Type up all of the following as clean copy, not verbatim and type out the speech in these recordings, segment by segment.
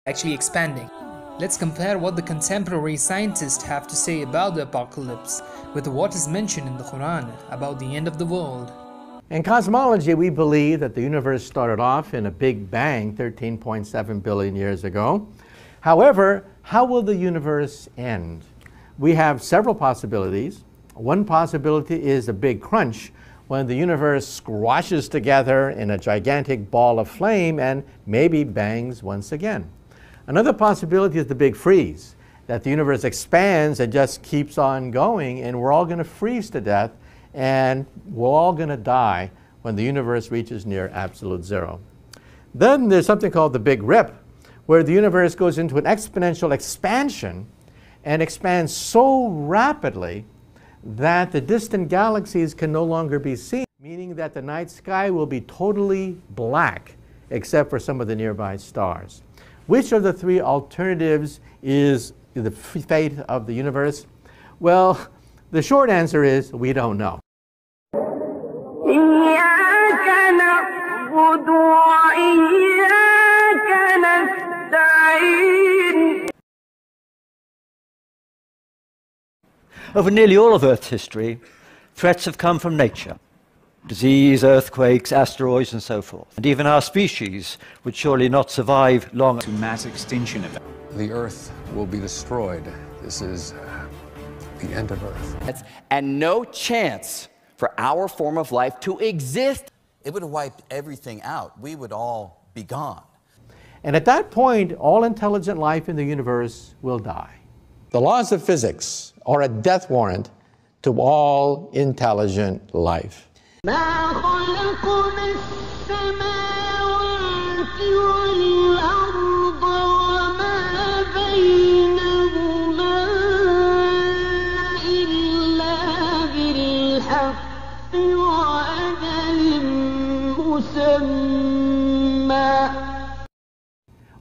actually expanding. Let's compare what the contemporary scientists have to say about the apocalypse with what is mentioned in the Quran about the end of the world. In cosmology, we believe that the universe started off in a big bang 13.7 billion years ago. However, how will the universe end? We have several possibilities. One possibility is a big crunch, when the universe squashes together in a gigantic ball of flame and maybe bangs once again. Another possibility is the big freeze, that the universe expands and just keeps on going, and we're all going to freeze to death, and we're all going to die when the universe reaches near absolute zero. Then there's something called the Big Rip, where the universe goes into an exponential expansion and expands so rapidly that the distant galaxies can no longer be seen, meaning that the night sky will be totally black except for some of the nearby stars. Which of the three alternatives is the fate of the universe? Well, the short answer is we don't know. Over nearly all of Earth's history, threats have come from nature. Disease, earthquakes, asteroids, and so forth. And even our species would surely not survive long. To mass extinction event. The Earth will be destroyed. This is the end of Earth. And no chance for our form of life to exist. It would wipe everything out. We would all be gone. And at that point, all intelligent life in the universe will die. The laws of physics are a death warrant to all intelligent life.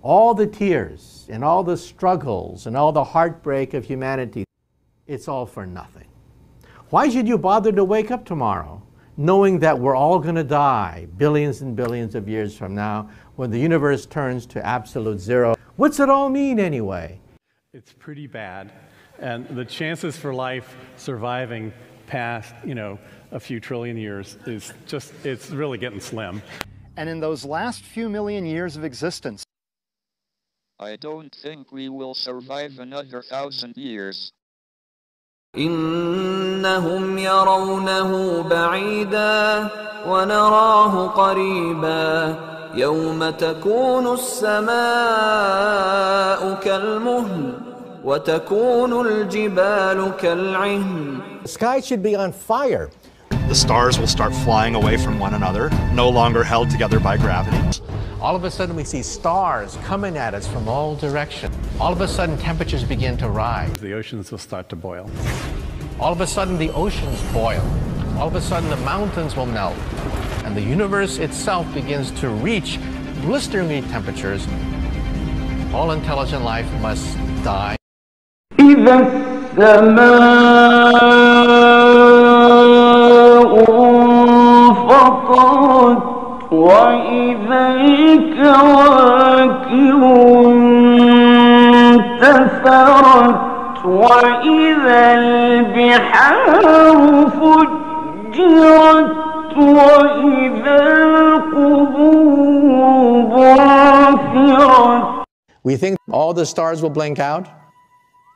All the tears and all the struggles and all the heartbreak of humanity, it's all for nothing. Why should you bother to wake up tomorrow knowing that we're all going to die billions and billions of years from now when the universe turns to absolute zero? What's it all mean anyway? It's pretty bad, and the chances for life surviving past, a few trillion years is just, it's really getting slim. And in those last few million years of existence, I don't think we will survive another 1,000 years. إنهم يرونه بعيدا ونراه قريبا يوم تكون السماء كالمهل وتكون الجبال كالعهن. The sky should be on fire. The stars will start flying away from one another, no longer held together by gravity. All of a sudden we see stars coming at us from all directions. All of a sudden temperatures begin to rise. The oceans will start to boil. All of a sudden the oceans boil. All of a sudden the mountains will melt. And the universe itself begins to reach blisteringly temperatures. All intelligent life must die. وإذا الكواكب انتثرت وإذا البحار فجرت وإذا القبور بعثرت. We think all the stars will blink out.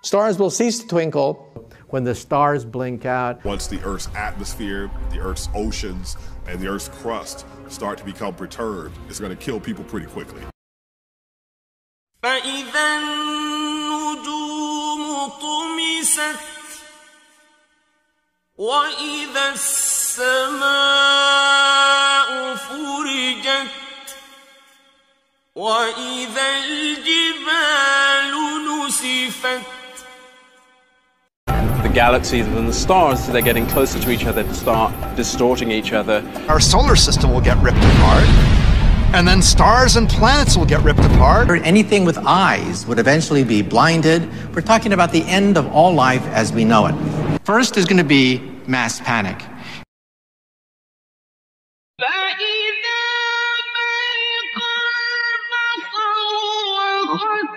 Stars will cease to twinkle. When the stars blink out. Once the Earth's atmosphere, the Earth's oceans, and the Earth's crust start to become perturbed, it's going to kill people pretty quickly. فإذا النجوم طمست وإذا السماء فرجت وإذا الجبال نسفت. The galaxies and the stars, they're getting closer to each other to start distorting each other. Our solar system will get ripped apart, and then stars and planets will get ripped apart. Anything with eyes would eventually be blinded. We're talking about the end of all life as we know it. First is going to be mass panic. فإذا برق البصر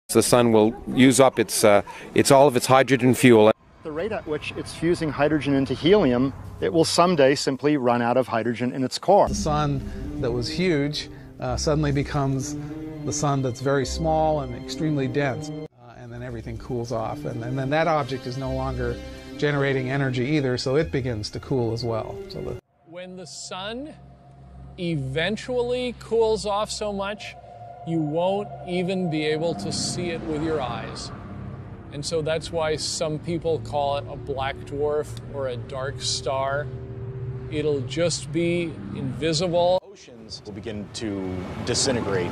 The sun will use up its all of its hydrogen fuel. The rate at which it's fusing hydrogen into helium, it will someday simply run out of hydrogen in its core. The sun that was huge suddenly becomes the sun that's very small and extremely dense, and then everything cools off, and then that object is no longer generating energy either, so it begins to cool as well. When the sun eventually cools off so much, you won't even be able to see it with your eyes. And so that's why some people call it a black dwarf or a dark star. It'll just be invisible. Oceans will begin to disintegrate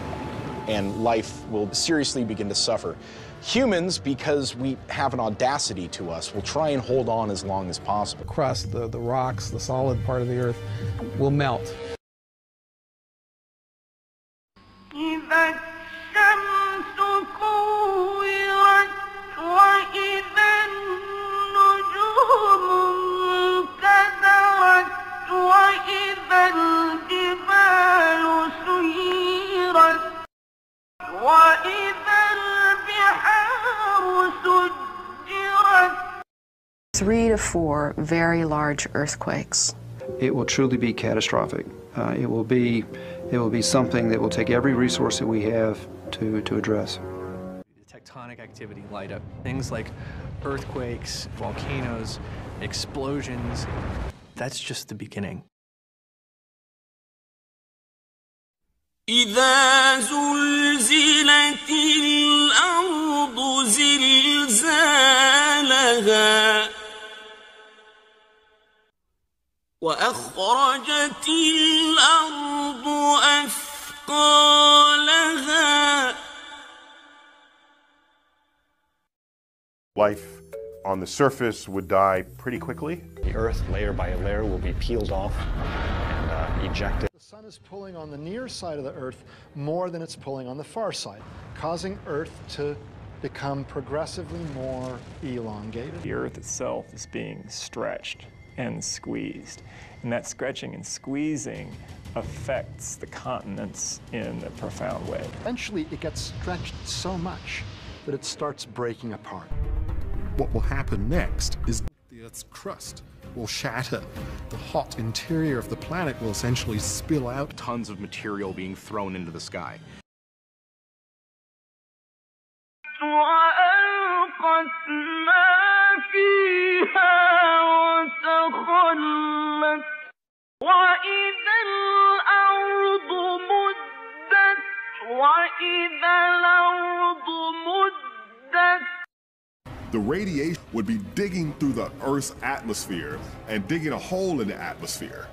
and life will seriously begin to suffer. Humans, because we have an audacity to us, will try and hold on as long as possible. The crust, the rocks, the solid part of the earth will melt. Three to four very large earthquakes. It will truly be catastrophic. It will be something that will take every resource that we have to address. The tectonic activity light up. Things like earthquakes, volcanoes, explosions. That's just the beginning. إذا زلزلت الأرض زلزالها وأخرجت الأرض أثقالها. Life on the surface would die pretty quickly. The Earth, layer by layer, will be peeled off and ejected. The sun is pulling on the near side of the Earth more than it's pulling on the far side, causing Earth to become progressively more elongated. The Earth itself is being stretched and squeezed, and that stretching and squeezing affects the continents in a profound way. Eventually, it gets stretched so much that it starts breaking apart. What will happen next is the Earth's crust will shatter. The hot interior of the planet will essentially spill out. Tons of material being thrown into the sky. The radiation would be digging through the Earth's atmosphere and digging a hole in the atmosphere.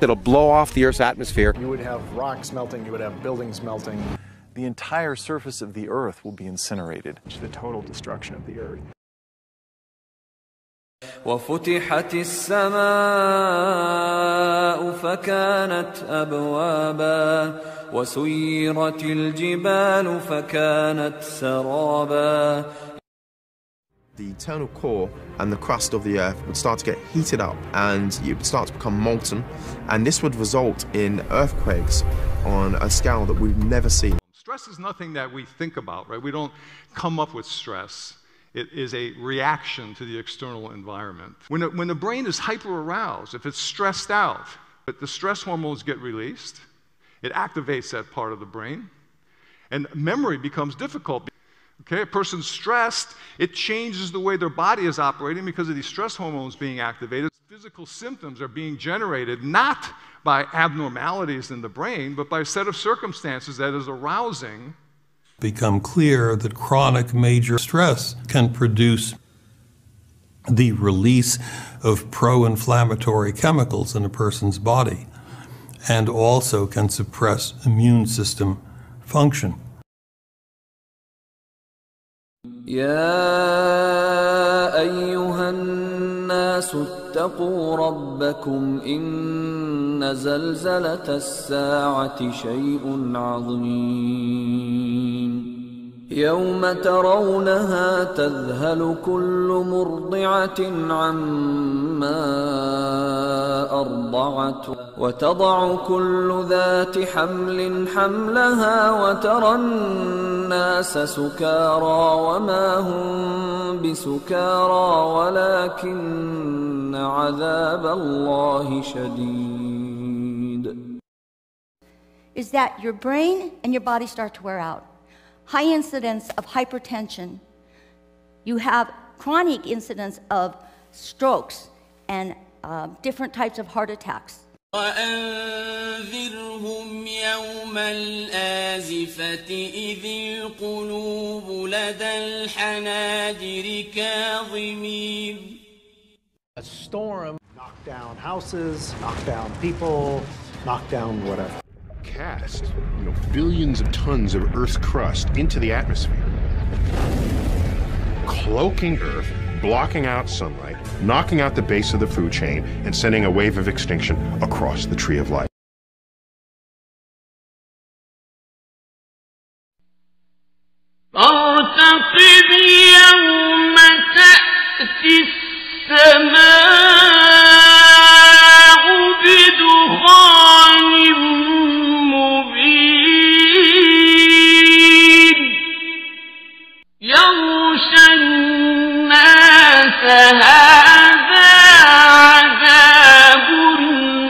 It'll blow off the Earth's atmosphere. You would have rocks melting, you would have buildings melting. The entire surface of the Earth will be incinerated. The total destruction of the Earth. وفتحت السماء فكانت أبوابا وسيرت الجبال فكانت سرابا. The internal core and the crust of the Earth would start to get heated up and it would start to become molten, and this would result in earthquakes on a scale that we've never seen. Stress is nothing that we think about, right? We don't come up with stress. It is a reaction to the external environment. When the brain is hyper-aroused, if it's stressed out, but the stress hormones get released, it activates that part of the brain, and memory becomes difficult. Okay, a person's stressed, it changes the way their body is operating because of these stress hormones being activated. Physical symptoms are being generated not by abnormalities in the brain, but by a set of circumstances that is arousing. Become clear that chronic major stress can produce the release of pro-inflammatory chemicals in a person's body and also can suppress immune system function. يا أيها الناس اتقوا ربكم إن زلزلة الساعة شيء عظيم يوم ترونها تذهل كل مرضعة عما أرضعت وتضع كل ذات حمل حملها وترى الناس سكارى وما هم بسكارى ولكن عذاب الله شديد. Is that your brain and your body start to wear out. High incidence of hypertension. You have chronic incidence of strokes and different types of heart attacks. وأنذرهم يوم الآزفة إذ القلوب لدى الحناجر كاظمين. A storm knocked down houses, knocked down people, knocked down whatever. Cast, billions of tons of Earth's crust into the atmosphere, cloaking Earth, blocking out sunlight, knocking out the base of the food chain, and sending a wave of extinction across the tree of life. فارتقب يوم تأتي السماء بدخان مبين يغشى الناس هذا عذاب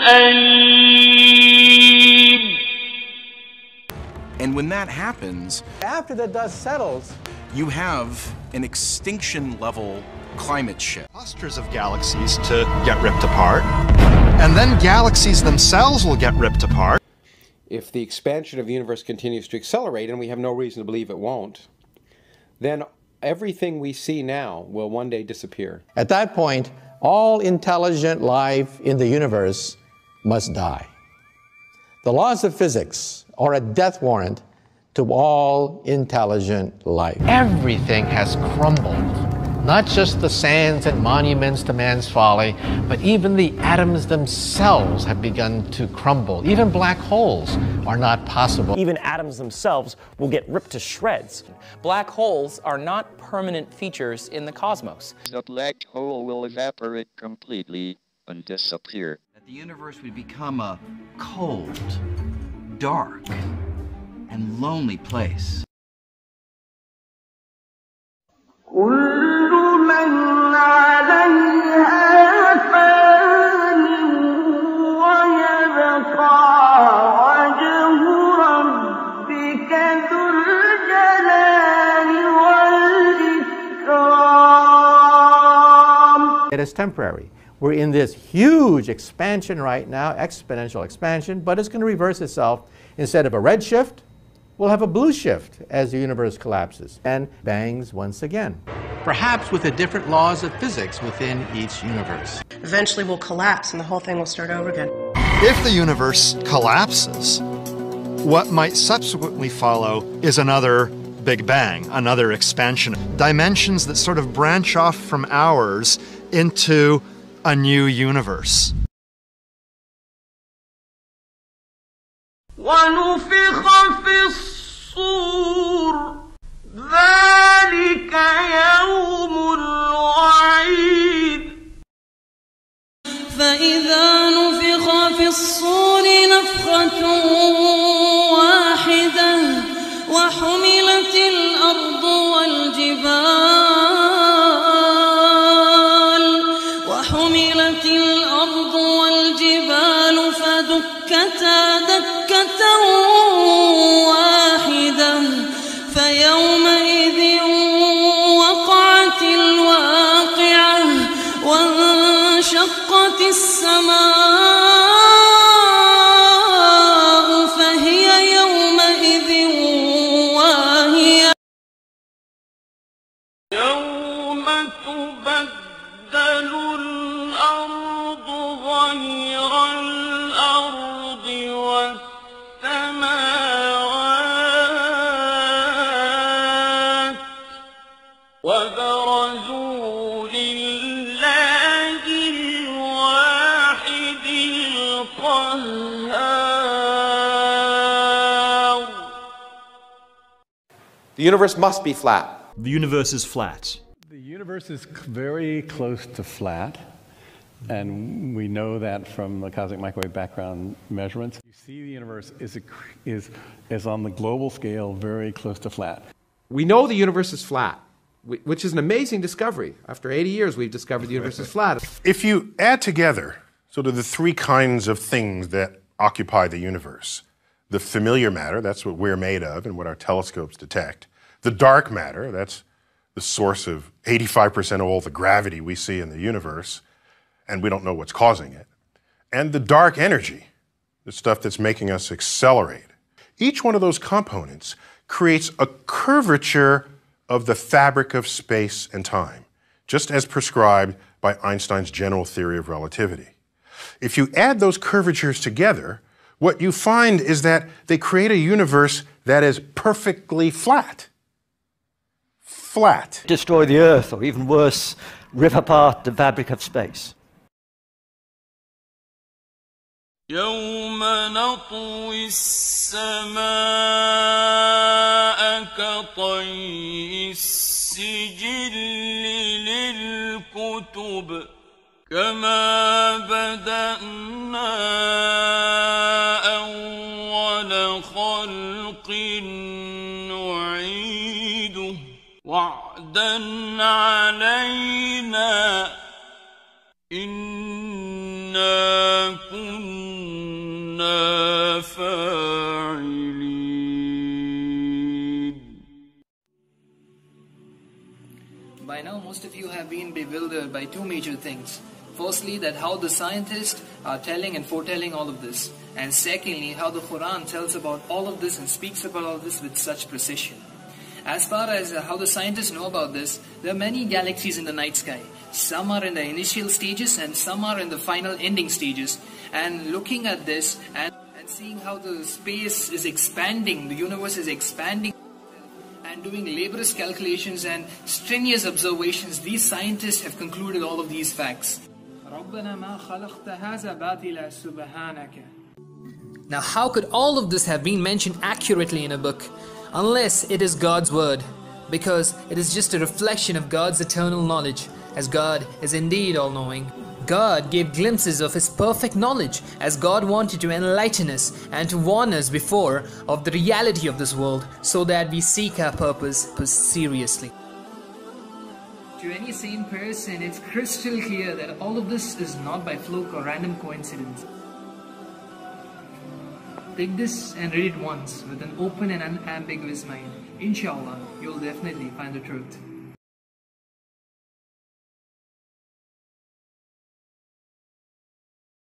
أليم. And when that happens, after the dust settles, you have an extinction-level climate shift. Clusters of galaxies to get ripped apart, and then galaxies themselves will get ripped apart. If the expansion of the universe continues to accelerate, and we have no reason to believe it won't, then everything we see now will one day disappear. At that point, all intelligent life in the universe must die. The laws of physics are a death warrant to all intelligent life. Everything has crumbled. Not just the sands and monuments to man's folly, but even the atoms themselves have begun to crumble. Even black holes are not possible. Even atoms themselves will get ripped to shreds. Black holes are not permanent features in the cosmos. The black hole will evaporate completely and disappear. The universe would become a cold, dark, and lonely place. كل من عليها فان ويبقى وجه ربك ذو الجلال والإكرام. It is temporary. We're in this huge expansion right now, exponential expansion, but it's going to reverse itself. Instead of a red shift, we'll have a blue shift as the universe collapses and bangs once again. Perhaps with the different laws of physics within each universe. Eventually we'll collapse and the whole thing will start over again. If the universe collapses, what might subsequently follow is another Big Bang, another expansion. Dimensions that sort of branch off from ours into a new universe. ونفخ في الصور ذلك يوم الوعيد. فإذا نفخ في الصور نفخة واحدة وحملت الأرض والجبال فدكتا دكة واحدة فيومئذ وقعت الواقعة وانشقت السماء فهي يومئذ واهية. يوم تبدل الأرض غير الأرض والسماوات وبرزوا لله الواحد The universe must be flat. The universe is flat. The universe is very close to flat, and we know that from the cosmic microwave background measurements. You see the universe is on the global scale very close to flat. We know the universe is flat, which is an amazing discovery. After 80 years, we've discovered the universe is flat. If you add together sort of the three kinds of things that occupy the universe, the familiar matter, that's what we're made of and what our telescopes detect. The dark matter, that's the source of 85% of all the gravity we see in the universe, and we don't know what's causing it. And the dark energy, the stuff that's making us accelerate. Each one of those components creates a curvature of the fabric of space and time, just as prescribed by Einstein's general theory of relativity. If you add those curvatures together, what you find is that they create a universe that is perfectly flat. Flat. Destroy the Earth, or even worse, rip apart the fabric of space. يوم نطوي السماء كطي السجل للكتب كما بدأنا أول خلق نعيده وعدا علينا إنا كنا فاعلين. By now, most of you have been bewildered by two major things. Firstly, that how the scientists are telling and foretelling all of this. And secondly, how the Quran tells about all of this and speaks about all of this with such precision. As far as how the scientists know about this, there are many galaxies in the night sky. Some are in the initial stages and some are in the final ending stages. And looking at this and seeing how the space is expanding, the universe is expanding, and doing laborious calculations and strenuous observations, these scientists have concluded all of these facts. Now, how could all of this have been mentioned accurately in a book? Unless it is God's word, because it is just a reflection of God's eternal knowledge, as God is indeed all-knowing. God gave glimpses of His perfect knowledge, as God wanted to enlighten us and to warn us before of the reality of this world, so that we seek our purpose seriously. To any sane person, it's crystal clear that all of this is not by fluke or random coincidence. Take this and read it once with an open and unambiguous mind. Inshallah, you'll definitely find the truth.